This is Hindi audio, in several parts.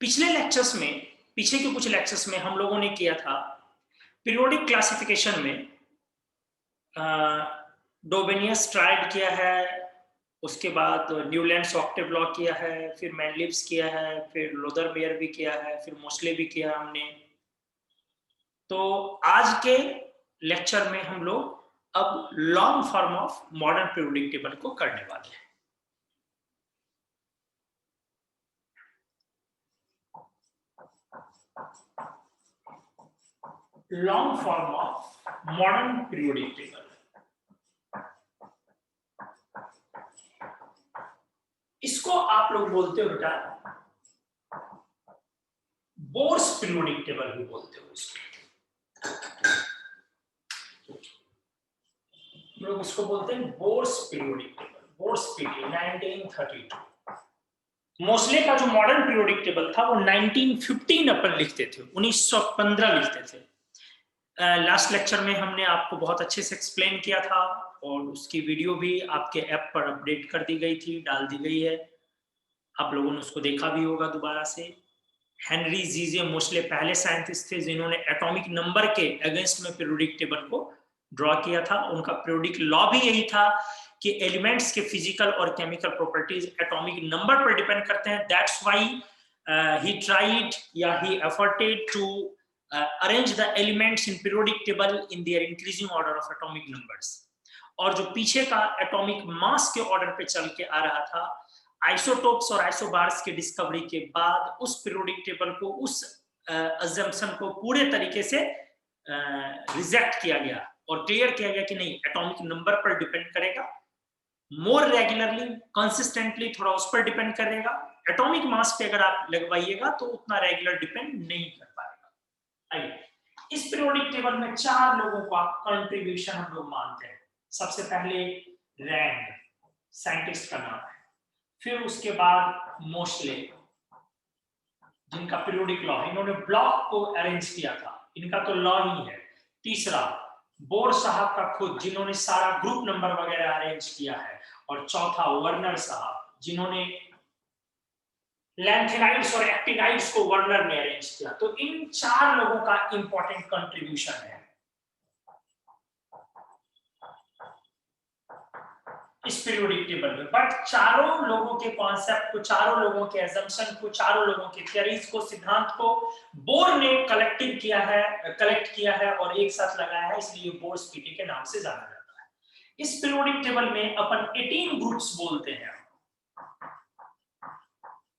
पिछले लेक्चर्स में, पीछे के कुछ लेक्चर्स में हम लोगों ने किया था पीरियोडिक क्लासिफिकेशन में डोबेनियस ट्राइड किया है, उसके बाद न्यूलैंड्स ऑक्टेव लॉ किया है, फिर मैनलिव्स किया है, फिर लोदरमेयर भी किया है, फिर मोस्ले भी किया हमने। तो आज के लेक्चर में हम लोग अब long form of modern periodic table को करने वाले हैं। Long form of modern periodic table, इसको आप लोग बोलते हो बेटा बोर्स पीरियोडिक टेबल भी बोलते हो इसको। लोग इसको बोलते हैं Bohr's periodic table, Bohr's PT 1932। Moseley का जो मॉडर्न पीरियोडिक टेबल था वो 1915 अपन लिखते थे, 1915 लिखते थे। लास्ट लेक्चर में हमने आपको बहुत अच्छे से एक्सप्लेन किया था और उसकी वीडियो भी आपके ऐप पर अपडेट कर दी गई थी, डाल दी गई है, आप लोगों ने उसको देखा भी होगा दोबारा से। हेनरी जीजे मोस्ले पहले साइंटिस्ट थे जिन्होंने एटॉमिक नंबर के अगेंस्ट में पीरियोडिक टेबल को ड्रॉ किया था। उनका पीरियोडिक लॉ भी यही था कि एलिमेंट्स के फिजिकल और केमिकल प्रॉपर्टीज एटॉमिक नंबर पर डिपेंड करते हैं। दैट्स व्हाई he tried या he efforted to arrange the elements in periodic table in their increasing order of atomic numbers। और जो पीछे का एटॉमिक मास के ऑर्डर पे चल के आ रहा था, आइसोटोप्स और आइसोबार्स की डिस्कवरी के बाद उस पीरियोडिक टेबल को, उस अजम्पशन को पूरे तरीके से रिजेक्ट किया गया और क्लियर किया गया कि नहीं, एटॉमिक नंबर पर डिपेंड करेगा, मोर रेगुलरली कंसिस्टेंटली थोड़ा उस पर डिपेंड करेगा। एटॉमिक मास पे अगर आप लगवाइएगा तो उतना रेगुलर डिपेंड नहीं कर पाएगा। आइए, इस पीरियोडिक टेबल में 4 लोगों का कंट्रीब्यूशन हम लोग मानते हैं। सबसे पहले रैंड, साइंटिस्ट का नाम है, फिर उसके बाद मोस्ले जिनका पीरियोडिक लॉ है, इन्होंने ब्लॉक को अरेंज किया था, इनका तो लॉ ही है। तीसरा बोर साहब का खुद, जिन्होंने सारा ग्रुप नंबर वगैरह अरेंज किया है। और चौथा वर्नर साहब, जिन्होंने लैंथेनाइड्स और एक्टिनाइड्स को वर्नर ने अरेंज किया। तो इन 4 लोगों का इंपॉर्टेंट कंट्रीब्यूशन है इस पीरियोडिक टेबल में। बट चारों लोगों के कॉन्सेप्ट को, चारों लोगों के असम्पशन को, चारों लोगों के थियरीज को, सिद्धांत को बोर ने कलेक्ट किया है और एक साथ लगाया है, इसलिए बोर्स पीटी के नाम से जाना जाता है। इस पीरियोडिक टेबल में अपन 18 ग्रुप्स बोलते हैं,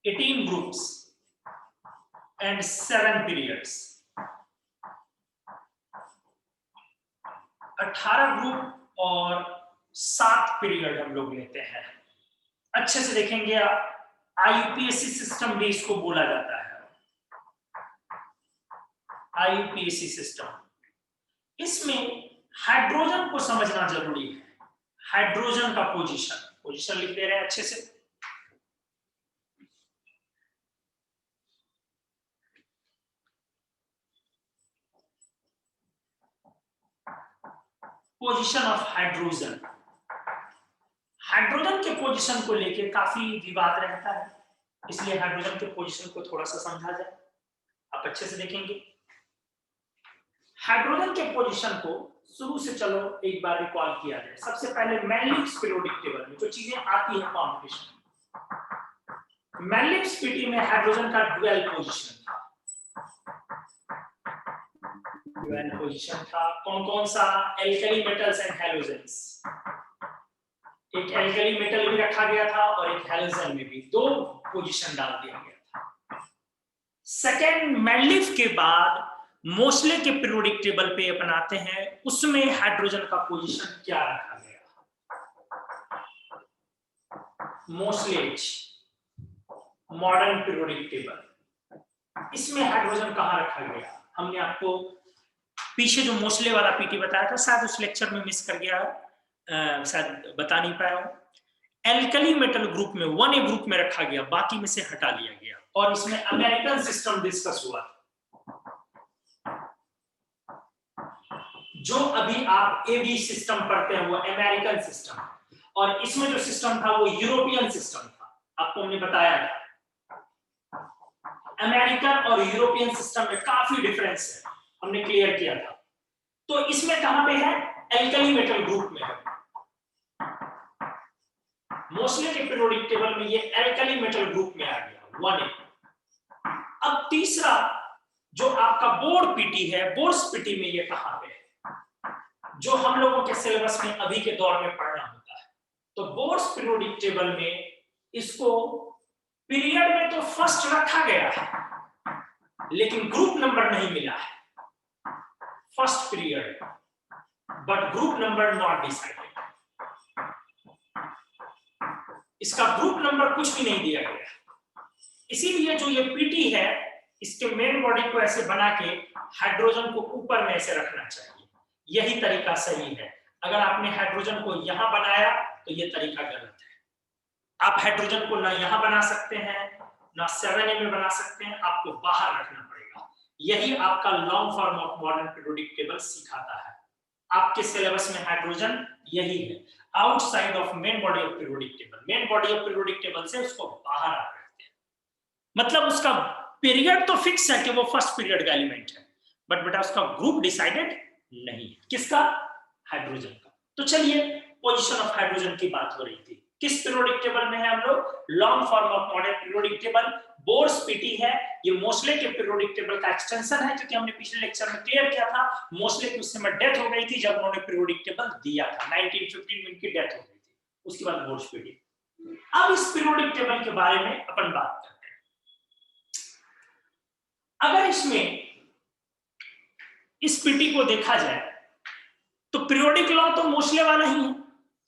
18 ग्रुप्स एंड 7 पीरियड्स। 18 ग्रुप और 7 पीरियड हम लोग लेते हैं। अच्छे से देखेंगे, आईयूपीएसी सिस्टम भी इसको बोला जाता है, आईयूपीएसी सिस्टम। इसमें हाइड्रोजन को समझना जरूरी है, हाइड्रोजन का पोजीशन लिख दे रहे हैं अच्छे से। पोजीशन ऑफ हाइड्रोजन, हाइड्रोजन के पोजीशन को लेके काफी विवाद रहता है, इसलिए हाइड्रोजन के पोजीशन को थोड़ा सा समझा जाए, आप अच्छे से देखेंगे। हाइड्रोजन के पोजीशन को शुरू से चलो एक बार रिकॉल किया जाए। सबसे पहले मैनलिव्स पीरियोडिक टेबल में जो चीजें आती है कॉम्पिटिशन, मैनलिव्स पीटी में हाइड्रोजन का ड्यूअल पोजीशन था। ड्यूअल पोजीशन था कौन कौन सा? Alkali metals and halogens. एक एल्कली मेटल भी रखा गया था और एक हैलोजन में भी 2 पोजीशन डाल दिया गया था। सेकेंड मैनलिव के बाद मोस्ले के पीरियोडिक टेबल पे अपन आते हैं, उसमें हाइड्रोजन का पोजीशन क्या रखा गया? मोस्लेज मॉडर्न पीरियोडिक टेबल, इसमें हाइड्रोजन कहां रखा गया? हमने आपको पीछे जो मोस्ले वाला पीटी बताया था, शायद उस लेक्चर में मिस कर गया, शायद बता नहीं पाया हूं। एल्कली मेटल ग्रुप में 1A ग्रुप में रखा गया, बाकी में से हटा लिया गया, और इसमें अमेरिकन सिस्टम डिस्कस हुआ। जो अभी आप एबी सिस्टम पढ़ते हैं वो अमेरिकन सिस्टम, और इसमें जो सिस्टम था वो यूरोपियन सिस्टम था, आपको हमने बताया था। अमेरिकन और यूरोपियन सिस्टम में काफी डिफरेंस है, हमने क्लियर किया था। तो इसमें कहां पे है? एल्कली मेटल ग्रुप में है। मोस्टली के पीरियोडिक टेबल में ये एल्कली मेटल ग्रुप में आ गया 1A। अब तीसरा जो आपका बोर्ड पीटी है, बोर्ड्स पीटी में ये कहां पे है, जो हम लोगों के सिलेबस में अभी के दौर में पढ़ना होता है। तो बोर्ड्स पीरियोडिक टेबल में इसको पीरियड में तो फर्स्ट रखा गया है, लेकिन ग्रुप नंबर नहीं मिला है। First period but group number not decided. इसका ग्रुप नंबर कुछ भी नहीं दिया गया। इसीलिए जो ये पीटी है, इसके मेन बॉडी को ऐसे बना के हाइड्रोजन को ऊपर में ऐसे रखना चाहिए। यही तरीका सही है। अगर आपने हाइड्रोजन को यहां बनाया तो ये तरीका गलत है। आप हाइड्रोजन को ना यहां बना सकते हैं, ना 7A में बना सकते हैं, आपको बाहर रखना पड़ेगा। यही आपका long form of modern periodic table सिखाता है। आपके सिलेबस में हाइड्रोजन यही है, outside of main body of periodic table. Main body of periodic table से उसको बाहर आप रखते हैं। मतलब उसका पीरियड तो फिक्स है कि वो फर्स्ट पीरियड का एलिमेंट है, बट बेटा उसका ग्रुप डिसाइडेड नहीं है। किसका? हाइड्रोजन का। तो चलिए, पोजीशन ऑफ हाइड्रोजन की बात हो रही थी। किस पीरियोडिक टेबल में है हम लोग? Long form of modern periodic table. Bohr's PT है, ये मोस्ले के पीरियोडिक टेबल का एक्सटेंशन है, क्योंकि हमने पिछले लेक्चर में क्लियर किया था मोस्ले की उस समय डेथ हो गई थी जब उन्होंने पीरियोडिक टेबल दिया था। 1915 में इनकी डेथ हो गई थी, उसके बाद बोर्स पीटी। अब इस पीरियोडिक टेबल के बारे में अपन बात करते हैं। अगर इसमें इस पीटी को देखा जाए तो पीरियोडिक लॉ तो मोस्ले वाला ही है।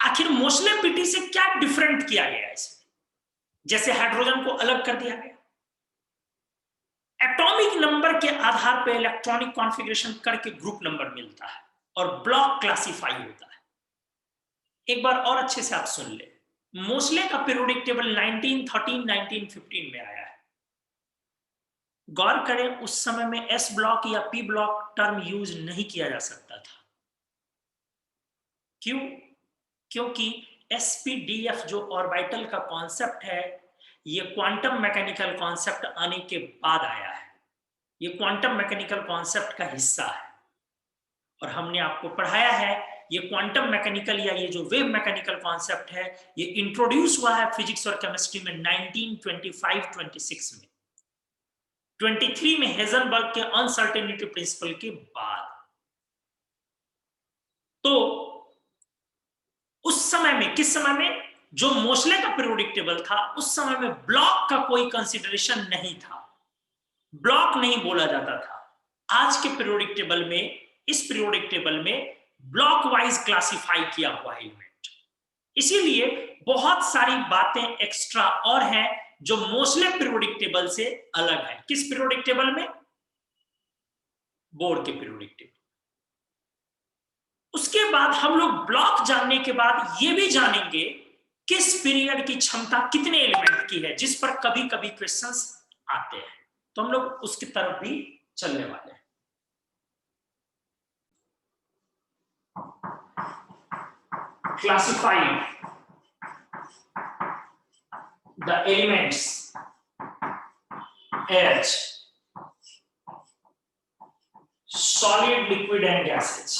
आखिर मोस्ले पीटी से क्या डिफरेंट किया गया है इसमें? जैसे हाइड्रोजन को अलग कर दिया गया, एटॉमिक नंबर के आधार पर इलेक्ट्रॉनिक कॉन्फ़िगरेशन करके ग्रुप नंबर मिलता है और ब्लॉक क्लासिफाई होता है। एक बार और अच्छे से आप सुन ले, मोस्ले का पीरियोडिक टेबल 1913 1915 में आया है। गौर करें, उस समय में एस ब्लॉक या पी ब्लॉक टर्म यूज नहीं किया जा सकता था। क्यों? क्योंकि एसपीडीएफ जो ऑर्बिटल का कॉन्सेप्ट है, ये क्वांटम मैकेनिकल कॉन्सेप्ट आने के बाद आया है। ये क्वांटम मैकेनिकल कॉन्सेप्ट का हिस्सा है और हमने आपको पढ़ाया है ये क्वांटम मैकेनिकल या ये जो वेव मैकेनिकल कॉन्सेप्ट है, ये इंट्रोड्यूस हुआ है फिजिक्स और केमिस्ट्री में 1925-26 में। 23 में हेजनबर्ग के अनसर्टेनिटी प्रिंसिपल के बाद। तो उस समय में, किस समय में, जो मोस्ले का पीरियोडिक टेबल था उस समय में ब्लॉक का कोई कंसीडरेशन नहीं था, ब्लॉक नहीं बोला जाता था। आज के पीरियोडिक टेबल में, इस पीरियोडिक टेबल में ब्लॉक वाइज क्लासिफाई किया हुआ एलिमेंट। इसीलिए बहुत सारी बातें एक्स्ट्रा और हैं जो मोस्ले पीरियोडिक टेबल से अलग है। किस पीरियोडिक टेबल में? बोर्ड के पीरियोडिक टेबल। उसके बाद हम लोग ब्लॉक जानने के बाद ये भी जानेंगे किस पीरियड की क्षमता कितने एलिमेंट की है, जिस पर कभी कभी क्वेश्चंस आते हैं। तो हम लोग उसकी तरफ भी चलने वाले हैं। Classify the elements as solid, liquid and gases।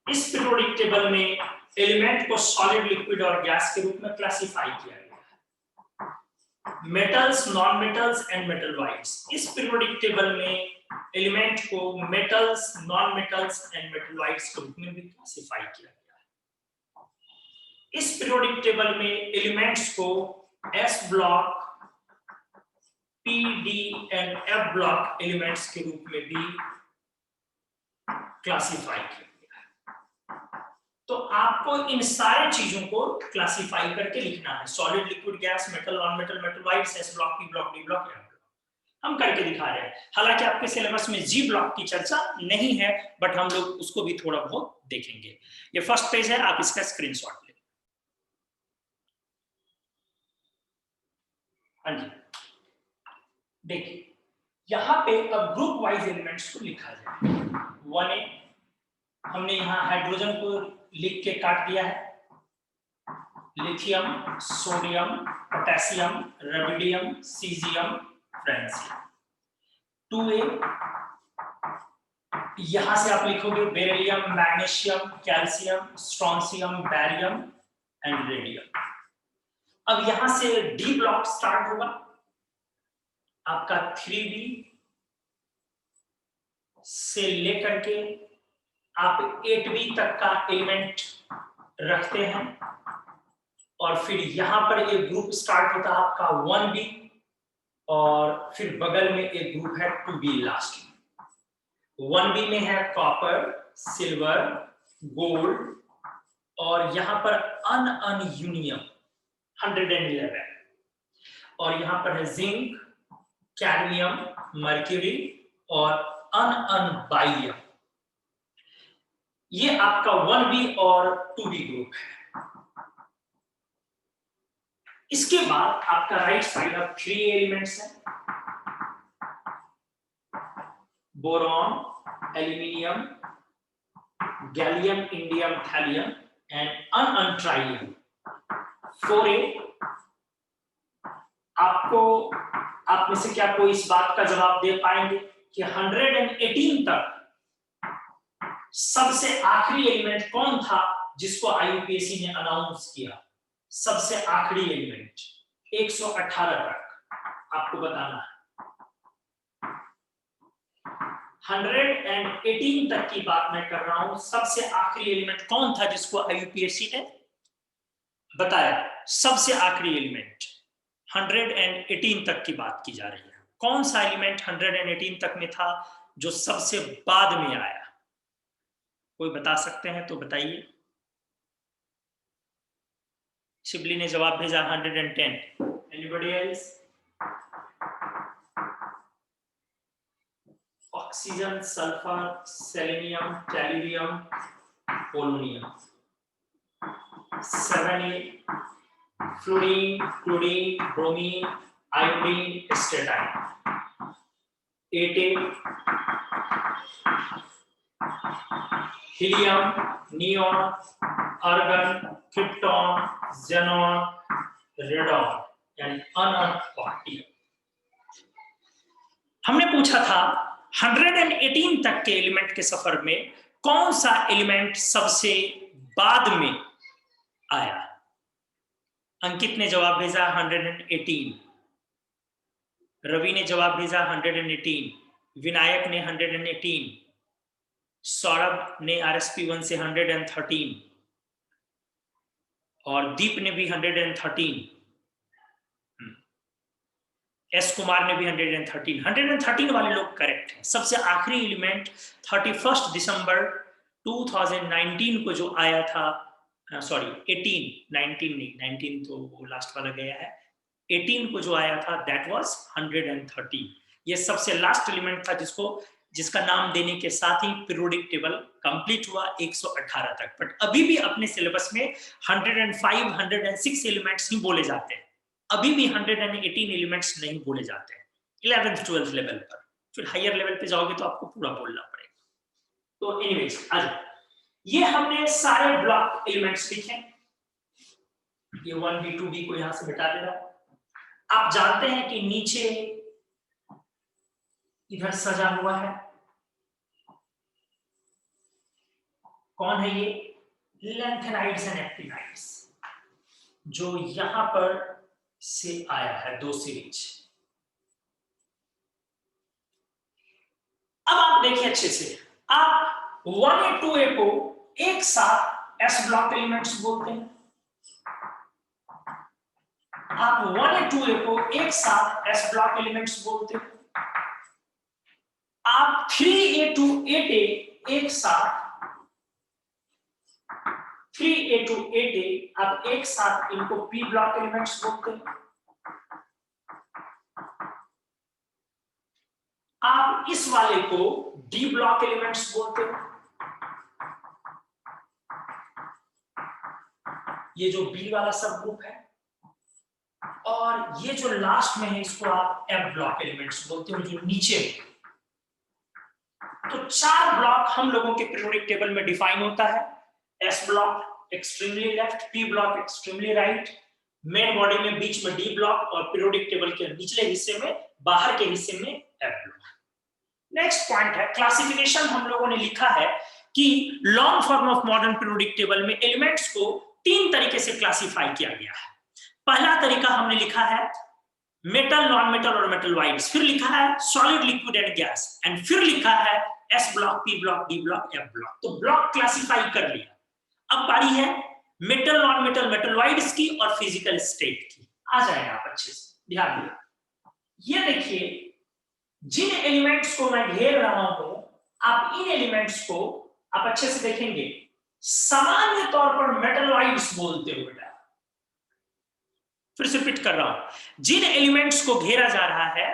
इस पीरियोडिक टेबल में एलिमेंट को सॉलिड, लिक्विड और गैस के रूप में क्लासिफाई किया गया है। Metals, non metals and metal wides. इस पीरियोडिक टेबल में एलिमेंट को metals, non metals and metal wides के रूप में भी क्लासिफाई किया गया है। इस पीरियोडिक टेबल में एलिमेंट्स को S block, P, D and F block elements के रूप में भी क्लासिफाई किया गया है। तो आपको इन सारे चीजों को क्लासिफाई करके लिखना है। Solid, liquid, gas, metal, non metal, metal wides, S block, P block, D block, F block हम करके दिखा रहे हैं। हालांकि आपके सिलेबस में जी ब्लॉक की चर्चा नहीं है, बट हम लोग उसको भी थोड़ा बहुत देखेंगे। ये फर्स्ट पेज है, आप इसका स्क्रीनशॉट लें। हाँ जी, देखिए यहां पे अब ग्रुप वाइज एलिमेंट्स को लिखा जाए। 1A हमने यहां हाइड्रोजन को लिख के काट दिया है। Lithium, sodium, potassium, rubidium, caesium, friends. 2A यहां से आप लिखोगे beryllium, magnesium, calcium, strontium, barium and radium. अब यहां से डी ब्लॉक स्टार्ट होगा आपका 3B से लेकर के आप 8B तक का एलिमेंट रखते हैं, और फिर यहां पर एक ग्रुप स्टार्ट होता है आपका 1B, और फिर बगल में एक ग्रुप है 2B लास्ट में। 1B में है कॉपर, सिल्वर, गोल्ड, और यहां पर अनयूनियम 111, और यहां पर है जिंक, कैडमियम, मर्क्यूरी और अनबारियम। ये आपका 1B और 2B ग्रुप है। इसके बाद आपका राइट साइड अब 3 एलिमेंट्स हैं, boron, aluminium, gallium, indium, thallium and ununtrium. 4A आपको, आप में से क्या कोई इस बात का जवाब दे पाएंगे कि 118 तक सबसे आखिरी एलिमेंट कौन था जिसको IUPAC ने अनाउंस किया? सबसे आखिरी एलिमेंट 118 तक आपको बताना है। 118 तक की बात मैं कर रहा हूं, सबसे आखिरी एलिमेंट कौन था जिसको IUPAC ने बताया? सबसे आखिरी एलिमेंट 118 तक की बात की जा रही है। कौन सा एलिमेंट 118 तक में था जो सबसे बाद में आया? कोई बता सकते हैं तो बताइए। शिबली ने जवाब भेजा 110। Anybody else? Oxygen, sulphur, selenium, tellurium, polonium. 7A fluorine, chlorine, bromine, iodine, astatine. 8A helium, neon, argon, krypton, xenon, radon and ununoctium. हमने पूछा था 118 तक के एलिमेंट के सफर में कौन सा एलिमेंट सबसे बाद में आया? अंकित ने जवाब भेजा 118, रवि ने जवाब भेजा 118, विनायक ने 118, सौरभ ने RSP1 से 113 और दीप ने भी 113, एस कुमार ने भी 113। 113 वाले लोग करेक्ट हैं। सबसे आखिरी एलिमेंट 31 दिसंबर 2019 को जो आया था, सॉरी 19 नहीं, 19 तो वो लास्ट वाला गया है, 18 को जो आया था दैट वाज 113। ये सबसे लास्ट एलिमेंट था जिसका नाम देने के साथ ही पीरियोडिक टेबल कंप्लीट हुआ 118 तक। बट अभी भी अपने सिलेबस में 105, 106 एलिमेंट्स ही बोले जाते हैं, अभी भी 118 एलिमेंट्स नहीं बोले जाते हैं 11th 12th लेवल पर। फिर हायर लेवल पे जाओगे तो आपको पूरा बोलना पड़ेगा। तो एनीवेज, आज ये हमने सारे ब्लॉक एलिमेंट्स लिखे, ये 1B 2B को यहां से मिटा दे रहा हूं। आप जानते हैं कि नीचे इधर सजा हुआ है, कौन है ये? लैंथेनाइड्स एंड एक्टिनाइड्स, जो यहां पर से आया है 2 सीरीज। अब आप देखिए अच्छे से, आप 1A 2A को एक साथ S ब्लॉक एलिमेंट्स बोलते हैं, आप 1A 2A को एक साथ S ब्लॉक एलिमेंट्स बोलते हैं, आप 3A to 8A एक साथ 3A to 8A आप एक साथ इनको P ब्लॉक एलिमेंट्स बोलते हैं, आप इस वाले को D ब्लॉक एलिमेंट्स बोलते हैं, ये जो B वाला सब ग्रुप है, और ये जो लास्ट में है इसको आप F ब्लॉक एलिमेंट्स बोलते हो, जो नीचे है। तो 4 ब्लॉक हम लोगों के पीरियोडिक टेबल में डिफाइन होता है। S block extremely left, P block extremely right, main body में बीच में D ब्लॉक और पीरियोडिक टेबल के निचले हिस्से में बाहर के हिस्से में एफ ब्लॉक। नेक्स्ट पॉइंट है क्लासिफिकेशन। हम लोगों ने लिखा है कि long form of modern periodic table में एलिमेंट्स को 3 तरीके से क्लासिफाई किया गया है। पहला तरीका हमने लिखा है मेटल, नॉन मेटल और मेटल वाइड्स, फिर लिखा है solid, liquid and gas, and फिर लिखा है S block, P block, D block, F block. तो ब्लॉक क्लासिफाई कर लिया। अब बारी है metal, non metal, metal wides की और फिजिकल स्टेट की। आ जाए आप अच्छे से ध्यान दिया। ये देखिए जिन एलिमेंट्स को मैं घेर रहा हूं, आप इन एलिमेंट्स को आप अच्छे से देखेंगे, सामान्य तौर पर मेटलॉइड्स बोलते हो बेटा। फिर से रिपीट कर रहा हूं, जिन एलिमेंट्स को घेरा जा रहा है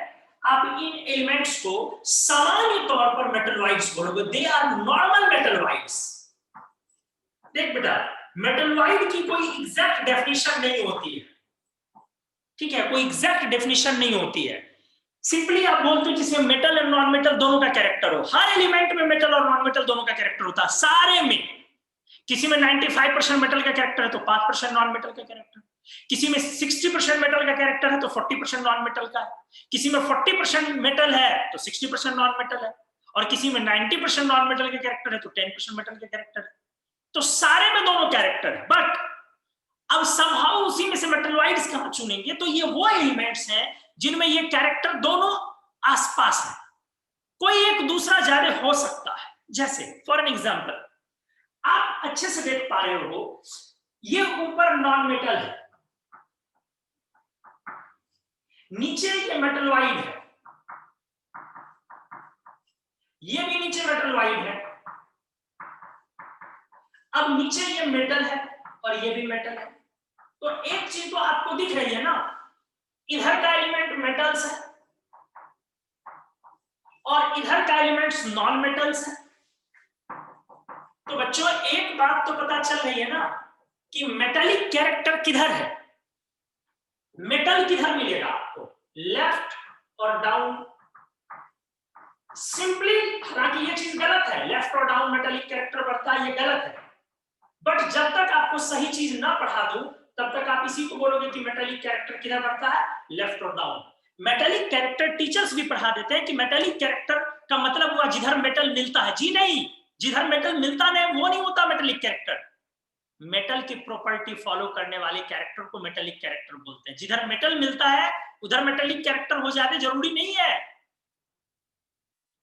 आप इन एलिमेंट्स को सामान्य तौर पर मेटलॉइड्स बोलोगे। They are normal metalloids. देख बेटा, मेटलॉइड की कोई एग्जैक्ट डेफिनेशन नहीं होती है, ठीक है, कोई एग्जैक्ट डेफिनेशन नहीं होती है। सिंपली आप बोलते हो जिसमें मेटल और नॉन मेटल दोनों का कैरेक्टर हो। हर एलिमेंट में मेटल और नॉन मेटल दोनों का कैरेक्टर होता है, सारे में। किसी में 95% मेटल का कैरेक्टर है तो 5% नॉन मेटल का कैरेक्टर, किसी में 60% मेटल का कैरेक्टर है तो 40% नॉन मेटल का है, किसी में 40% मेटल है तो 60% नॉन मेटल है, और किसी में 90% नॉन मेटल का कैरेक्टर है तो 10% मेटल का कैरेक्टर है। तो सारे में दोनों कैरेक्टर है। बट अब समहाउ उसी में से मेटलॉइड्स कहां चुनेंगे? तो ये वो एलिमेंट्स हैं जिनमें ये कैरेक्टर दोनों आसपास है, कोई एक दूसरा ज्यादा हो सकता है। जैसे फॉर एन एग्जांपल, आप अच्छे से देख पा रहे हो, ये ऊपर नॉन मेटल है, नीचे ये मेटलॉइड है, ये भी नीचे मेटलॉइड है। अब नीचे ये मेटल है और ये भी मेटल है। तो एक चीज तो आपको दिख रही है ना, इधर का एलिमेंट मेटल्स है और इधर का एलिमेंट्स नॉन मेटल्स है। तो बच्चों एक बात तो पता चल रही है ना कि मेटालिक कैरेक्टर किधर है। मेटल किधर मिलेगा आपको? लेफ्ट और डाउन। सिंपली, हालांकि ये चीज गलत है, लेफ्ट और डाउन मेटालिक कैरेक्टर बढ़ता है, ये गलत है। बट जब तक आपको सही चीज ना पढ़ा दूं तब तक आप इसी को बोलोगे कि मेटालिक कैरेक्टर किधर बढ़ता है, लेफ्ट और डाउन। मेटालिक कैरेक्टर टीचर्स भी पढ़ा देते हैं कि मेटालिक कैरेक्टर का मतलब हुआ जिधर मेटल मिलता है। जी नहीं, जिधर मेटल मिलता नहीं वो नहीं होता मेटालिक कैरेक्टर। मेटल की प्रॉपर्टी फॉलो करने वाले कैरेक्टर को मेटालिक कैरेक्टर बोलते हैं। जिधर मेटल मिलता है उधर मेटालिक कैरेक्टर हो जाते जरूरी नहीं है।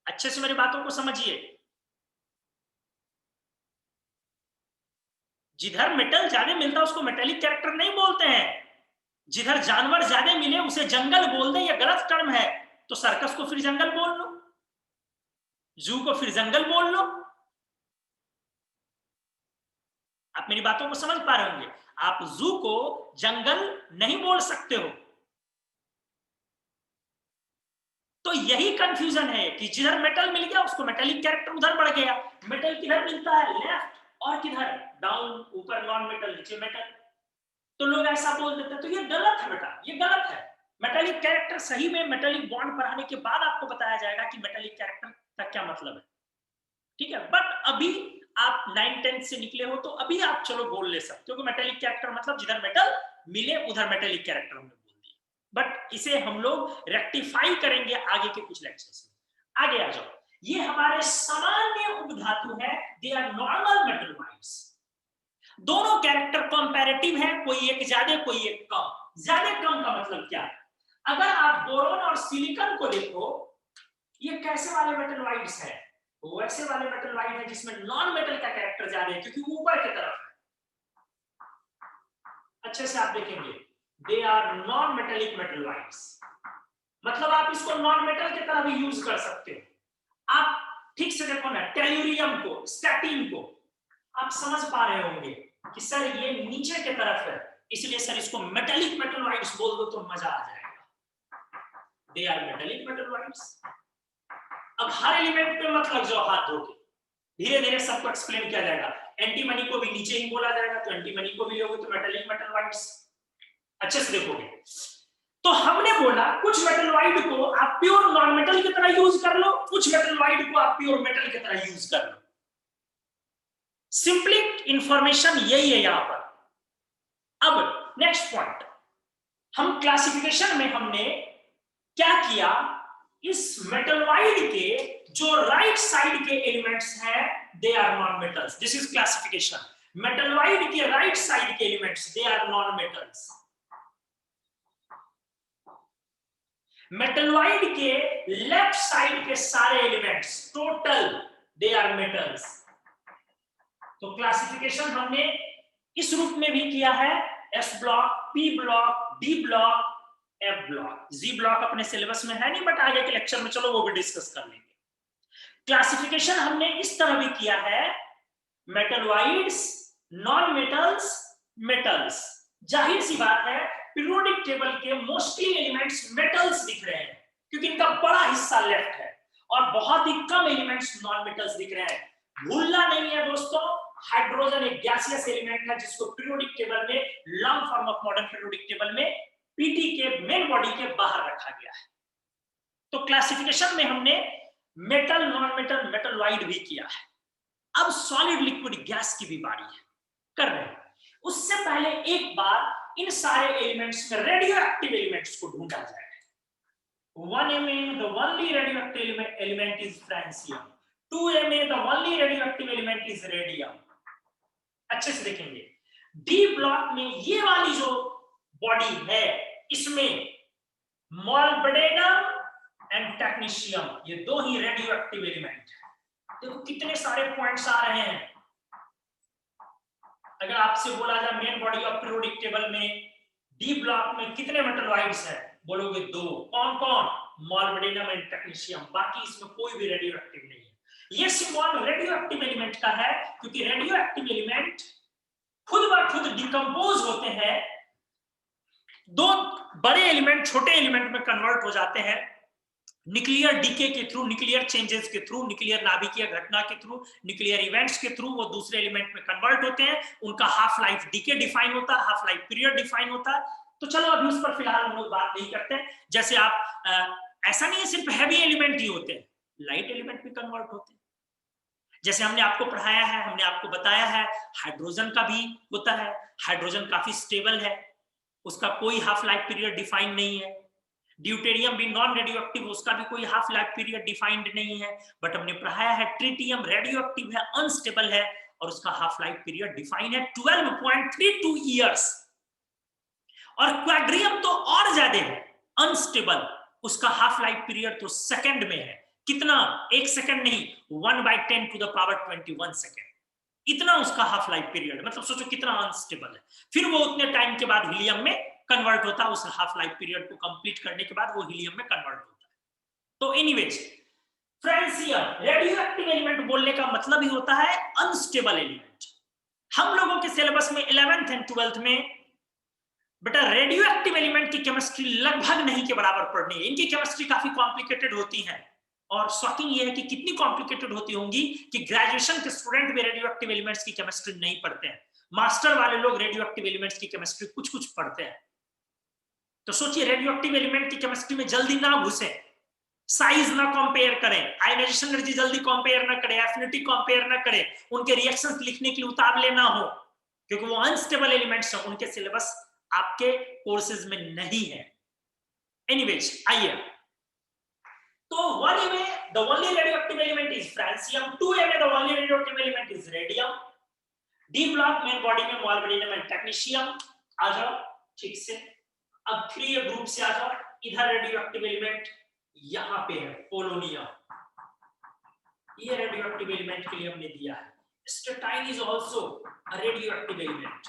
अच्छे से मेरी बातों को समझिए। जिधर मेटल ज्यादा मिलता है उसको मेटालिक कैरेक्टर नहीं बोलते हैं। जिधर जानवर ज्यादा मिले उसे जंगल बोल दे, यह गलत टर्म है। तो सर्कस को फिर जंगल बोल लो, जू को फिर जंगल बोल लो। आप मेरी बातों को समझ पा रहे होंगे। आप जू को जंगल नहीं बोल सकते हो। तो यही कंफ्यूजन है कि जिधर मेटल मिल गया उसको मेटालिक कैरेक्टर उधर बढ़ गया। मेटल किधर मिलता है? लेफ्ट, और किधर? डाउन। ऊपर नॉन मेटल, नीचे मेटल। तो लोग ऐसा बोल देते हैं, तो ये गलत है बेटा, ये गलत है। मेटालिक कैरेक्टर सही में मेटालिक बॉन्ड पढ़ाने के बाद आपको बताया जाएगा कि मेटालिक कैरेक्टर का क्या मतलब है, ठीक है। बट अभी आप 9-10 से निकले हो तो अभी आप चलो बोल ले सकते हो कि मेटालिक कैरेक्टर मतलब जिधर मेटल मिले उधर मेटालिक कैरेक्टर हमने बोल दिया। बट इसे हम लोग रेक्टिफाई करेंगे आगे के कुछ लेक्चर्स में। आगे आ जाओ। ये हमारे सामान्य उपधातु है, दे आर नॉर्मल मेटलॉइड्स। दोनों कैरेक्टर कंपैरेटिव है, कोई एक ज्यादा कोई एक कम। ज्यादा कम का मतलब क्या है? अगर आप बोरोन और सिलिकॉन को देखो, ये कैसे वाले मेटलॉइड्स हैं? वैसे वाले मेटलॉइड है जिसमें नॉन मेटल का कैरेक्टर ज्यादा है, क्योंकि ऊपर की तरफ है। अच्छे से आप देखेंगे, they are non metallic metalloids. मतलब आप इसको नॉन मेटल की तरह भी यूज कर सकते हो। आप ठीक से देखो ना, टेल्यूरियम को, स्टैटिन को आप समझ पा रहे होंगे कि सर ये नीचे की तरफ है, इसलिए सर इसको मेटेलिक मेटलॉइड्स बोल दो तो मजा आ जाएगा। They are metallic metalloids. अब हर एलिमेंट पे मत लग जाओ हाथ धो के, धीरे धीरे सबको एक्सप्लेन किया जाएगा। एंटीमनी को भी नीचे ही बोला जाएगा, तो एंटीमनी को भी लोगे तो मेटेलिक मेटलॉइड्स। अच्छे से देखोगे। तो हमने बोला कुछ मेटलॉइड को आप प्योर नॉन मेटल की तरह यूज कर लो, कुछ मेटलॉइड को आप प्योर मेटल की तरह यूज कर लो। सिंपली इंफॉर्मेशन यही है यहां पर। अब नेक्स्ट पॉइंट, हम क्लासिफिकेशन में हमने क्या किया, इस मेटलॉइड के जो राइट साइड के एलिमेंट्स हैं they are non metals. This is classification. Metalloid के राइट साइड के elements they are non metals. Metalloid के लेफ्ट साइड के सारे elements total they are metals. तो क्लासिफिकेशन हमने इस रूप में भी किया है, S block, P block, D block, F block. G block अपने सिलेबस में है नहीं, बट आगे के लेक्चर में चलो वो भी डिस्कस कर लेंगे। क्लासिफिकेशन हमने इस तरह भी किया है, मेटलॉइड्स, नॉन मेटल्स, मेटल्स। जाहिर सी बात है पीरियोडिक टेबल के मोस्टली एलिमेंट्स मेटल्स दिख रहे हैं क्योंकि इनका बड़ा हिस्सा लेफ्ट है, और बहुत ही कम एलिमेंट्स नॉन मेटल्स दिख रहे हैं। भूलना नहीं है दोस्तों, हाइड्रोजन एक गैसियस एलिमेंट है जिसको पीरियोडिक टेबल में, long form of modern periodic table में पीटी के मेन बॉडी के बाहर रखा गया है। तो क्लासिफिकेशन में हमने मेटल, नॉन मेटल, मेटलॉइड भी किया है। अब सॉलिड, लिक्विड, गैस की भी बारी है, कर रहे हैं। उससे पहले एक बार इन सारे एलिमेंट्स में रेडियो एक्टिव एलिमेंट्स को ढूंढा जाए। 1Ma the only radioactive element is francium, 2Ma the only radioactive element is radium। अच्छे से देखेंगे, डी ब्लॉक में ये वाली जो बॉडी है इसमें मॉल्बेडेनम एंड टेक्नीशियम, ये दो ही रेडियो एक्टिव एलिमेंट है। देखो कितने सारे पॉइंट्स आ रहे हैं। अगर आपसे बोला जाए main body of periodic table में डी ब्लॉक में कितने मेटलॉइड्स हैं, बोलोगे दो। कौन कौन? मॉल्बेडेनम एंड टेक्नीशियम। बाकी इसमें कोई भी रेडियो एक्टिव नहीं है। ये सिंबल रेडियो एक्टिव एलिमेंट का है क्योंकि रेडियो एक्टिव एलिमेंट खुद ब खुद डिकम्पोज होते हैं, दो बड़े एलिमेंट छोटे एलिमेंट में कन्वर्ट हो जाते हैं न्यूक्लियर डीके के थ्रू, न्यूक्लियर चेंजेस के थ्रू, न्यूक्लियर नाभिकीय घटना के थ्रू, न्यूक्लियर इवेंट्स के थ्रू वो दूसरे एलिमेंट में कन्वर्ट होते हैं। उनका हाफ लाइफ डीके डिफाइन होता है, हाफ लाइफ पीरियड डिफाइन होता है। तो चलो अभी उस पर फिलहाल हम लोग बात नहीं करते हैं। जैसे आप ऐसा नहीं है सिर्फ हैवी एलिमेंट ही होते हैं, लाइट एलिमेंट भी कन्वर्ट होते हैं। जैसे हमने आपको पढ़ाया है, हमने आपको बताया है, हाइड्रोजन का भी होता है। हाइड्रोजन काफी स्टेबल है, उसका कोई हाफ लाइफ पीरियड डिफाइंड नहीं है। ड्यूटेरियम भी नॉन रेडियो एक्टिव, उसका भी कोई हाफ लाइफ पीरियड डिफाइंड नहीं है। बट हमने पढ़ाया है ट्रिटियम रेडियो एक्टिव है, अनस्टेबल है, और उसका हाफ लाइफ पीरियड डिफाइन है 12.32 इयर्स। और क्वाड्रियम तो और ज्यादा है, अनस्टेबल, उसका हाफ लाइफ पीरियड तो सेकंड में है। कितना? 1 सेकंड नहीं, 1/10⁻21 सेकंड, इतना उसका हाफ लाइफ पीरियड। मतलब सोचो कितना अनस्टेबल है। फिर वो उतने टाइम के बाद हीलियम में कन्वर्ट होता है, उस हाफ लाइफ पीरियड को कंप्लीट करने के बाद वो हीलियम में कन्वर्ट होता है। तो anyways, francium radio active element बोलने का मतलब ही होता है अनस्टेबल एलिमेंट। हम लोगों के सिलेबस में 11th एंड 12th में बेटा रेडियो एक्टिव एलिमेंट की केमिस्ट्री लगभग नहीं के बराबर पढ़नी है। इनकी केमिस्ट्री काफी कॉम्प्लिकेटेड होती है, और शॉकिंग ये है कि कितनी कॉम्प्लिकेटेड होती होंगी कि ग्रेजुएशन के स्टूडेंट भी रेडियो एक्टिव एलिमेंट्स की केमिस्ट्री नहीं पढ़ते हैं। मास्टर वाले लोग रेडियो एक्टिव एलिमेंट्स की केमिस्ट्री कुछ कुछ पढ़ते हैं। तो सोचिए रेडियो एक्टिव एलिमेंट की केमिस्ट्री में जल्दी ना घुसे, साइज ना कंपेयर करें, आयनाइजेशन एनर्जी जल्दी कंपेयर ना करें, एफिनिटी कंपेयर ना करें, उनके रिएक्शंस लिखने के लिए उतावले ना हो, क्योंकि वो अनस्टेबल एलिमेंट्स हैं, उनके सिलेबस आपके कोर्सेज में नहीं है। एनीवेज, आइए, तो 1Ma the only radioactive element is francium, 2Ma the only radioactive element is radium, D block main body में मॉल्बेडिनम एंड टेक्नीशियम। आ जाओ ठीक से। अब 3A ग्रुप से आ जाओ, इधर रेडियोएक्टिव एलिमेंट यहां पे है पोलोनियम, ये रेडियोएक्टिव एलिमेंट के लिए हमने दिया है। Astatine is also a radioactive element,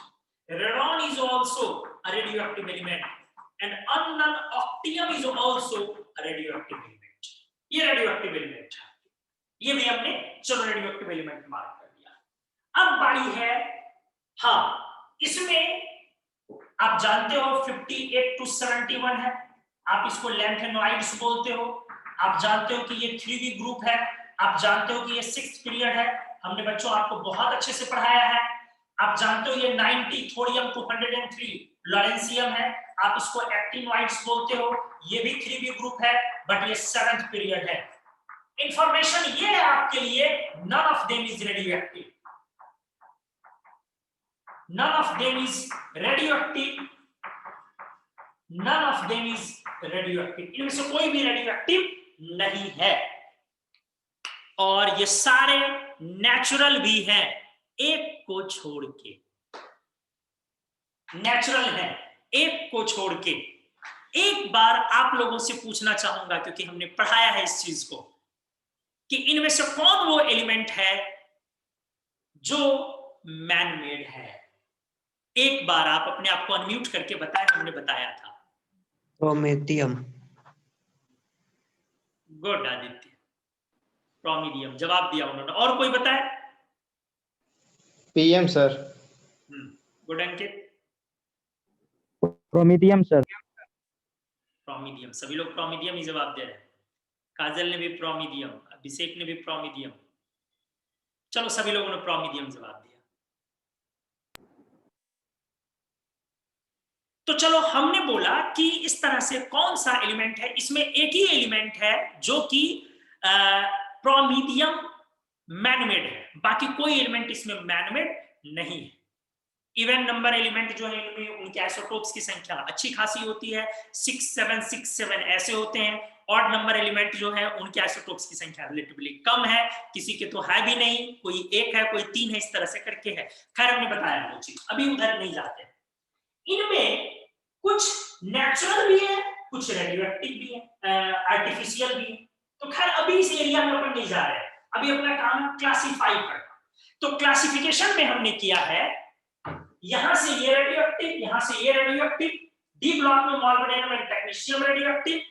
radon is also a radioactive element, and ununoctium is also a radioactive element. ये रेडियोएक्टिव एलिमेंट है, ये भी हमने चलो रेडियोएक्टिव एलिमेंट मार्क कर दिया। अब बारी है, हाँ, इसमें आप जानते हो 58 to 71 है, आप इसको लैंथेनोइड्स बोलते हो। आप जानते हो कि ये 3B ग्रुप है, आप जानते हो कि ये 6th पीरियड है, हमने बच्चों आपको बहुत अच्छे से पढ़ाया है। आप जानते हो ये 90 थोरियम 203 लॉरेंसियम है, आप इसको एक्टिनोइड्स बोलते हो। ये भी 3B ग्रुप है, बट ये 7th पीरियड है। इंफॉर्मेशन ये है आपके लिए, none of them is radioactive, none of them is radioactive, none of them is radioactive, इनमें से कोई भी रेडियोएक्टिव नहीं है, और ये सारे नेचुरल भी हैं एक को छोड़ के, नेचुरल है एक को छोड़ के। एक बार आप लोगों से पूछना चाहूंगा, क्योंकि हमने पढ़ाया है इस चीज को, कि इनमें से कौन वो एलिमेंट है जो मैन मेड है। एक बार आप अपने आप को अनम्यूट करके बताएं, हमने बताया था। प्रोमेथियम। गुड आदित्य, प्रोमीडियम जवाब दिया उन्होंने। और कोई बताए? PM sir. Good Ankit. Promethium sir. Promethium, सभी लोग प्रोमीडियम ही जवाब दे रहे हैं। काजल ने भी प्रोमीडियम, अभिषेक ने भी प्रोमीडियम, चलो सभी लोगों ने प्रोमीडियम जवाब दिया। तो चलो हमने बोला कि इस तरह से कौन सा एलिमेंट है, इसमें एक ही एलिमेंट है जो कि प्रोमीडियम मैनमेड है, बाकी कोई एलिमेंट इसमें मैनमेड नहीं है। इवन नंबर एलिमेंट जो है इनमें उनके आइसोटोप्स की संख्या अच्छी खासी होती है, 6 7 6 7 ऐसे होते हैं। ऑड नंबर एलिमेंट जो है उनके आइसोटोप्स की संख्या रिलेटिवली कम है, किसी के तो है भी नहीं, कोई 1 है कोई 3 है, इस तरह से करके है। खैर हमने बताया वो चीज, अभी उधर नहीं जाते। इनमें कुछ नेचुरल भी है, कुछ रेडियोएक्टिव भी है, आर्टिफिशियल भी है। तो खैर अभी इस एरिया में अपन नहीं जा रहे हैं, अभी अपना काम क्लासिफाई करना। तो क्लासिफिकेशन में हमने किया है, यहां से ये रेडियोएक्टिव, यहां से ये रेडियोएक्टिव, डी ब्लॉक में मॉलिब्डेनम एंड टेक्नीशियम रेडियोएक्टिव।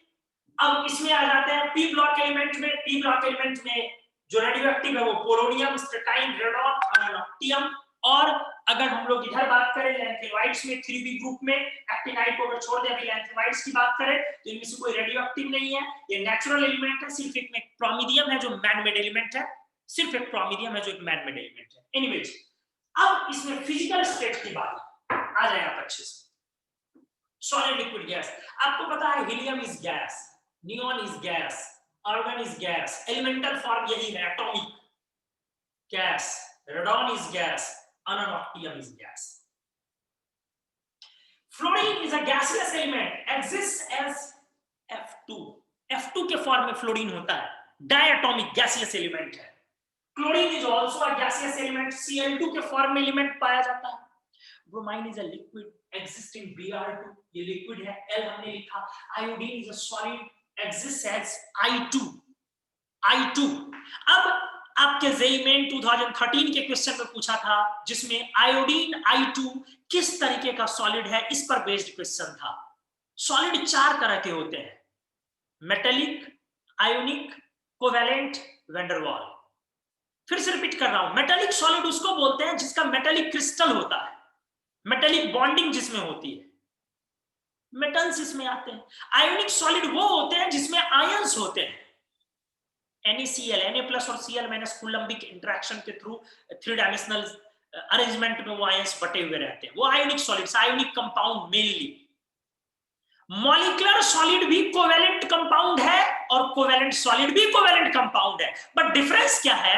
अब इसमें आ जाते हैं पी ब्लॉक एलिमेंट में। पी ब्लॉक एलिमेंट में जो रेडियोएक्टिव है वो पोलोनियम, स्ट्रेटाइन, रेडॉन, अनोक्टियम। और अगर हम लोग इधर बात करें लैंथेनोइड्स में 3b ग्रुप में, एक्टिनाइड को अगर छोड़ दें, अभी लैंथेनोइड्स की बात करें तो इनमें से कोई रेडियोएक्टिव नहीं है, ये नेचुरल एलिमेंट है। सिर्फ एक में प्रोमीडियम है जो मैनमेड एलिमेंट है, सिर्फ एक प्रोमीडियम है जो एक मैनमेड एलिमेंट है। एनीवेज, अब इसमें फिजिकल स्टेट की बात आ जाए आप अच्छे से। सॉलिड लिक्विड गैस, आपको पता है helium is gas, neon is gas, argon is gas, elemental form यही है atomic gas, radon is gas, ununoctium is gas. Fluorine is a gaseous element, exists as F2, F2 के फॉर्म में फ्लोरीन होता है, डायटोमिक गैसियस एलिमेंट है। Chlorine is also a gaseous element, Cl2 के फॉर्म में एलिमेंट पाया जाता है। Bromine is a liquid, exists in Br2, ये लिक्विड है, L हमने लिखा। Iodine is a solid, exists as I2। अब आपके जेईई मेन 2013 के क्वेश्चन में पूछा था, जिसमें आयोडीन I2 किस तरीके का सॉलिड है, इस पर बेस्ड क्वेश्चन था। सॉलिड 4 तरह के होते हैं, मेटेलिक, आयोनिक, कोवेलेंट, वैंडरवाल। फिर से रिपीट कर रहा हूं, मेटेलिक सॉलिड उसको बोलते हैं जिसका मेटेलिक क्रिस्टल होता है, मेटेलिक बॉन्डिंग जिसमें होती है, मेटल्स इसमें आते हैं। आयोनिक सॉलिड वो होते हैं जिसमें आयंस होते हैं, NaCl, Na+ और Cl- कूलम्बिक इंटरेक्शन के थ्रू 3 डायमेंशनल अरेंजमेंट में वो आयंस बटे हुए रहते हैं, वो ionic solids, ionic compound mainly. Molecular solid भी कोवेलेंट कंपाउंड है और कोवेलेंट सॉलिड भी कोवेलेंट कंपाउंड है, बट डिफरेंस क्या है?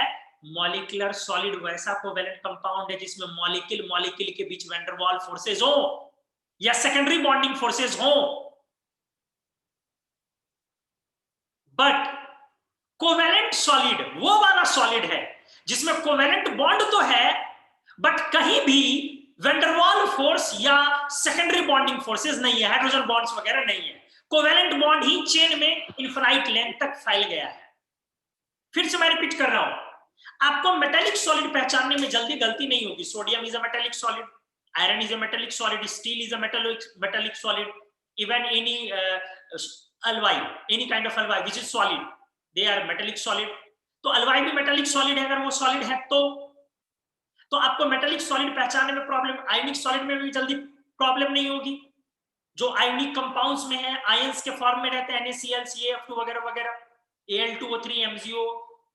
मॉलिक्यूलर सॉलिड वैसा कोवेलेंट कंपाउंड है जिसमें मॉलिक्यूल के बीच वैन डर वाल फोर्सेज हो या सेकेंडरी बॉन्डिंग फोर्सेज हो, बट कोवेलेंट सॉलिड वो वाला सॉलिड है जिसमें कोवेलेंट बॉन्ड तो है बट कहीं भी वैन डर वाल फोर्स या सेकेंडरी बॉन्डिंग फोर्सेस नहीं है, हाइड्रोजन बॉन्ड्स वगैरह नहीं है। कोवेलेंट बॉन्ड ही चेन में इनफिनाइट लेंथ तक फैल गया है। फिर से मैं रिपीट कर रहा हूं, आपको मेटेलिक सॉलिड पहचानने में जल्दी गलती नहीं होगी। Sodium is a metallic solid, iron is a metallic solid, steel is a metallic solid, even any alloy, any kind of alloy which is solid, they are metallic solid। तो alloy भी metallic solid है, अगर वो solid है तो आपको metallic solid पहचानने में प्रॉब्लम, आयनिक सॉलिड में भी जल्दी प्रॉब्लम नहीं होगी। जो आयनिक कंपाउंड्स में है, आयंस के फॉर्म में रहते हैं, NaCl, CaF2 वगैरह वगैरह, Al2O3, MgO,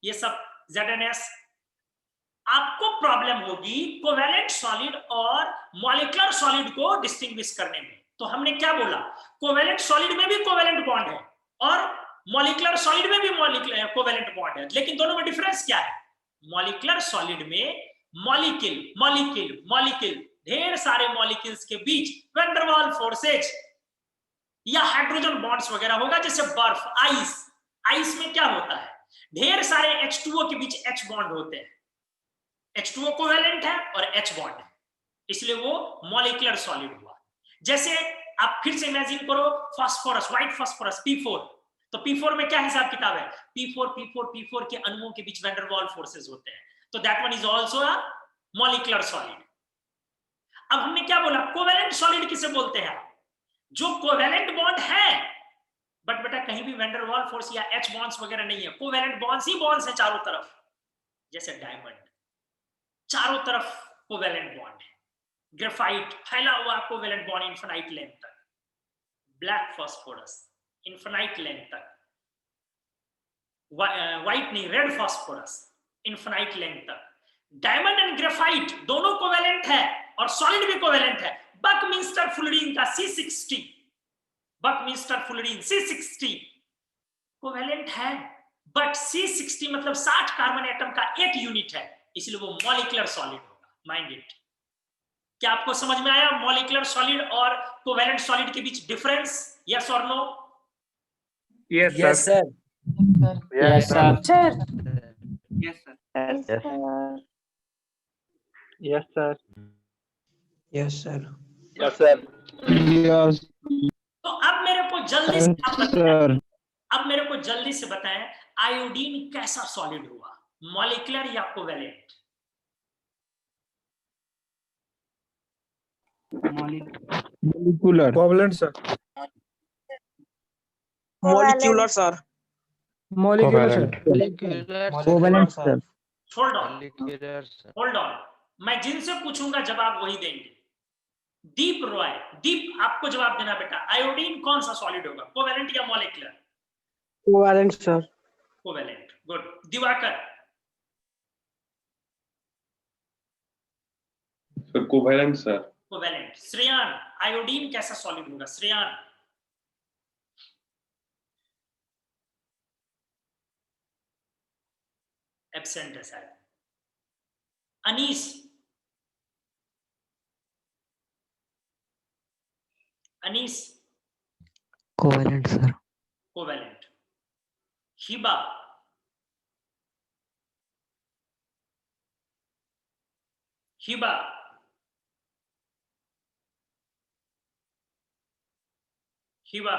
ये सब ZnS। आपको प्रॉब्लम होगी कोवेलेंट सॉलिड और मॉलिक्यूलर सॉलिड को डिस्टिंग्विश करने में। तो हमने क्या बोला, कोवेलेंट सॉलिड में भी कोवेलेंट बॉन्ड है और मॉलिक्यूलर सॉलिड में भी कोवेलेंट बॉन्ड है, लेकिन दोनों में डिफरेंस क्या है? मॉलिक्यूलर सॉलिड में मॉलिक्यूल ढेर सारे मॉलिक्यूल्स के बीच वैन डर वाल फोर्सेज या हाइड्रोजन बॉन्ड्स वगैरह होगा, जैसे बर्फ, आइस। आइस में क्या होता है, ढेर सारे H2O के बीच H बॉन्ड होते हैं, H2O कोवेलेंट है और H बॉन्ड है, इसलिए वो मॉलिक्यूलर सॉलिड हुआ। जैसे आप फिर से इमेजिन करो फास्फोरस, व्हाइट फास्फोरस P4, तो P4 में क्या हिसाब किताब है, P4 के अणुओं के बीच वैन डर वाल फोर्सेस होते हैं, तो that one is also a molecular solid. अब हमने क्या बोला, कोवेलेंट सॉलिड किसे बोलते हैं, जो कोवेलेंट बॉन्ड है बट बेटा कहीं भी वैन डर वाल फोर्स या H बॉन्ड्स वगैरह नहीं है, कोवेलेंट बॉन्ड्स ही बॉन्ड्स है चारों तरफ, जैसे डायमंड चारों तरफ कोवेलेंट बॉन्ड है, ग्रेफाइट फैला हुआ कोवेलेंट बॉन्ड इनफिनाइट लेंथ तक, ब्लैक फास्फोरस इनफिनाइट लेंथ तक, व्हाइट नहीं रेड फास्फोरस इनफिनाइट लेंथ तक। डायमंड एंड ग्रेफाइट दोनों कोवेलेंट है और सॉलिड भी कोवेलेंट है। बकमिंस्टर फ्लोरीन का C60, Buckminster fluorine C60 covalent है, बट C60 मतलब 60 कार्बन एटम का एक यूनिट है, इसलिए वो मॉलिक्यूलर सॉलिड होगा। Mind it. क्या आपको समझ में आया मॉलिक्यूलर सॉलिड और कोवेलेंट सॉलिड के बीच डिफरेंस? यस और no? Yes, Yes, sir. sir. Yes, sir. Yes, sir. Yes, sir. Yes, sir. Yes, sir. Yes, sir. Yes, तो अब मेरे को जल्दी से आप बताएं, sir. अब मेरे को जल्दी से बताएं आयोडीन कैसा सॉलिड हुआ, मॉलिक्यूलर या covalent? Molecular. Covalent, sir. Molecular, sir. Molecular, sir. Covalent, sir. Hold on, मैं जिनसे पूछूंगा जवाब वही देंगे। दीप रॉय, दीप आपको जवाब देना बेटा, आयोडीन कौन सा सॉलिड होगा, कोवेलेंट या molecular? Covalent, sir. Covalent. Good. Diwakar? Sir covalent sir. Covalent. Shreyan, iodine कैसा सॉलिड होगा? श्रेयान? एब्सेंट है शायद। Anis? Anis? Covalent, sir. Covalent. Hiba? Hiba? Hiba?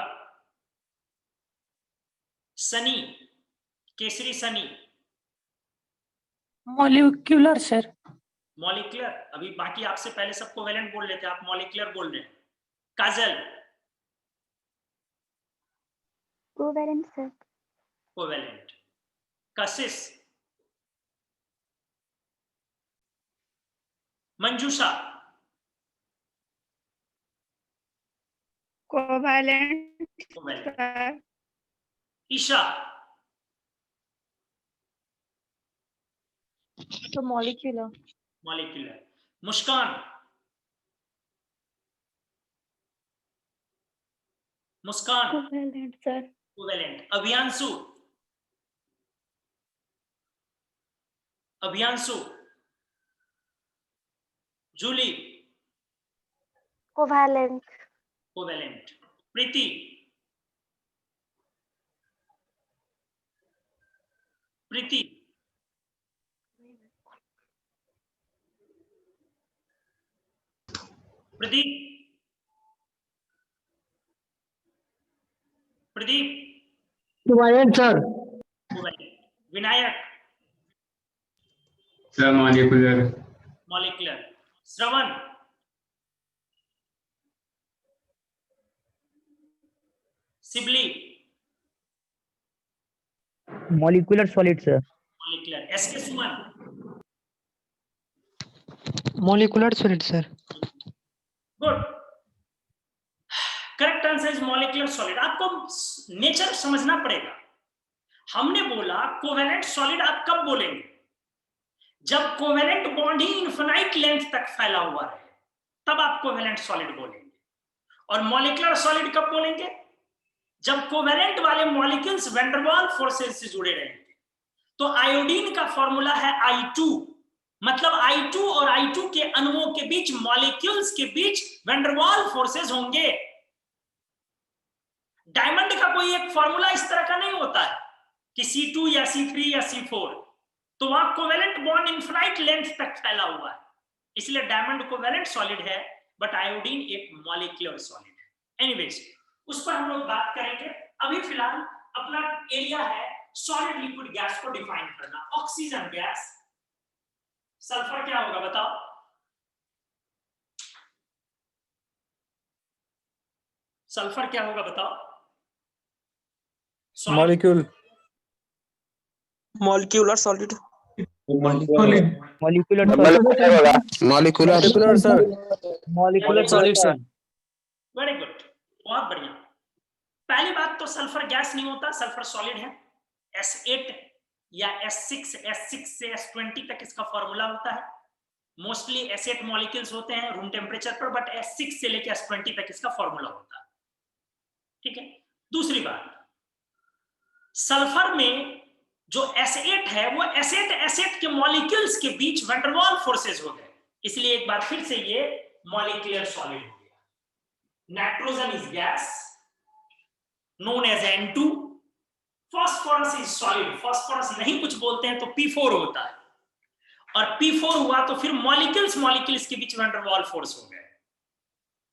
Sunny, Kesari Sunny? Molecular sir. Molecular. अभी बाकी आपसे पहले सब कोवेलेंट बोल रहे थे, आप मॉलिक्यूलर बोल रहे हैं। Kajal? Covalent sir. Covalent. Kashish? Manjusha? Covalent covalent. Sir. Isha? तो molecular. Molecular. Muskan? Muskan? Covalent sir. Covalent. Abhiyanshu? Abhiyanshu? Julie? Covalent. Covalent. Preeti? Preeti? Pradeep? Pradeep? Covalent, sir. Covalent. Vinayak? Sir molecular. Molecular. Shravan? Sibli? Molecular solid, sir. Molecular. SK Suman? Molecular solid, sir. Good. Correct answer is molecular solid. आपको नेचर समझना पड़ेगा। हमने बोला कोवेलेंट सॉलिड आप कब बोलेंगे, जब कोवेलेंट बॉन्ड ही इनफिनाइट लेंथ तक फैला हुआ रहे, तब आप कोवेलेंट सॉलिड बोलेंगे। और मॉलिक्यूलर सॉलिड कब बोलेंगे, जब कोवेलेंट वाले मॉलिक्यूल्स वैन डर वाल फोर्सेस से जुड़े रहेंगे। तो आयोडीन का फॉर्मूला है I2, मतलब I2 और I2 के अणुओं के बीच, मॉलिक्यूल्स के बीच वैन डर वाल फोर्सेस होंगे। डायमंड का कोई एक फॉर्मूला इस तरह का नहीं होता है कि C2 या C3 या C4, तो वहां कोवेलेंट बॉन्ड इनफाइनाइट लेंथ तक फैला हुआ है, इसलिए डायमंड कोवेलेंट सॉलिड है, बट आयोडीन एक मॉलिक्यूलर सॉलिड है। एनीवेज, उस पर हम लोग बात करेंगे। अभी फिलहाल अपना एरिया है सॉलिड लिक्विड गैस को डिफाइन करना। ऑक्सीजन गैस, सल्फर क्या होगा बताओ? सल्फर क्या होगा बताओ? Solid. Molecule. Molecular solid. Molecular Molecular, sir. Molecular Solution. Very good, बहुत बढ़िया। पहली बात तो सल्फर गैस नहीं होता, सल्फर सॉलिड है। S8 या S6 से S20 तक इसका फॉर्मूला होता है। मोस्टली S8 मॉलिक्यूल्स होते हैं रूम टेम्परेचर पर, बट S6 से लेकर S20 तक इसका फॉर्मूला होता है। ठीक है। दूसरी बात, सल्फर में जो S8 है वो S8 के मॉलिक्यूल्स के बीच वैन डर वाल्स फोर्सेस हो गए, इसलिए एक बार फिर से ये मॉलिक्यूलर सॉलिड हो गया। Nitrogen is gas known as N2, phosphorus is solid, phosphorus नहीं कुछ बोलते हैं तो P4 होता है, और P4 हुआ तो फिर मॉलिक्यूल्स के बीच वैन डर वाल्स फोर्स हो गए,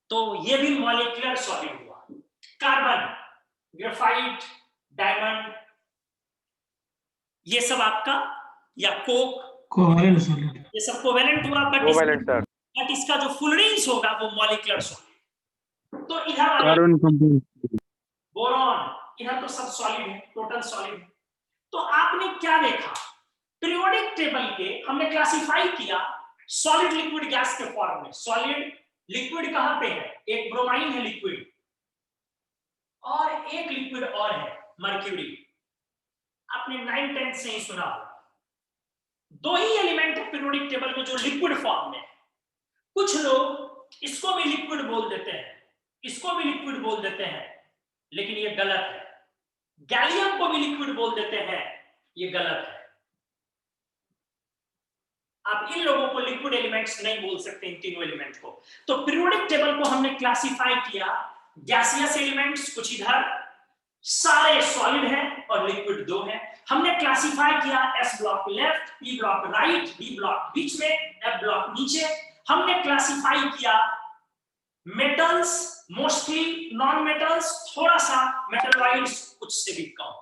तो ये भी मॉलिक्यूलर सॉलिड हुआ। कार्बन, ग्रेफाइट, डायमंड, ये सब आपका, या कोक, Covalent solid. ये सब कोवेलेंट हुआ, बट इसका जो फुलरेंस होगा वो मॉलिक्यूलर सॉलिड। तो इधर बोरॉन, इधर तो सब सॉलिड है, टोटल सॉलिड है। तो आपने क्या देखा, पीरियोडिक टेबल के हमने क्लासिफाई किया सॉलिड लिक्विड गैस के फॉर्म में। सॉलिड लिक्विड कहां पे है? एक ब्रोमाइन है लिक्विड, और एक लिक्विड और है मर्क्यूरी। आपने 9-10 से ही सुना होगा। दो ही एलिमेंट है पीरियोडिक टेबल में जो लिक्विड फॉर्म में है। कुछ लोग इसको भी लिक्विड बोल देते हैं, इसको भी लिक्विड बोल देते हैं, लेकिन ये गलत है। गैलियम को भी लिक्विड बोल देते हैं, ये गलत है। आप इन लोगों को लिक्विड एलिमेंट्स नहीं बोल सकते, इन तीनों एलिमेंट को। तो पीरियोडिक टेबल को हमने क्लासिफाई किया, गैसियस एलिमेंट्स कुछ इधर, सारे सॉलिड हैं और लिक्विड दो हैं। हमने क्लासिफाई किया S block left, P block right, D block बीच में, F ब्लॉक नीचे। हमने क्लासिफाई किया मेटल्स, मोस्टली नॉन मेटल्स, थोड़ा सा मेटलॉइड्स, कुछ से भी कम।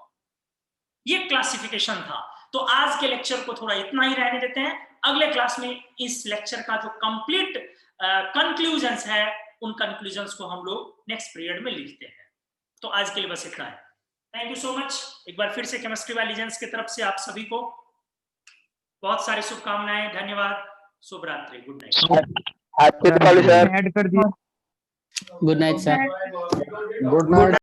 ये क्लासिफिकेशन था। तो आज के लेक्चर को थोड़ा इतना ही रहने देते हैं। अगले क्लास में इस लेक्चर का जो कंप्लीट कंक्लूजन्स है, उन कंक्लूजन्स को हम लोग नेक्स्ट पीरियड में लिखते हैं। तो आज के लिए बस इतना है। Thank you so much. एक बार फिर से केमिस्ट्री वाली एजेंट्स की तरफ से आप सभी को बहुत सारी शुभकामनाएं, धन्यवाद, शुभ रात्रि, गुड नाइट। ऐड कर दिया। Good night, sir. Good night.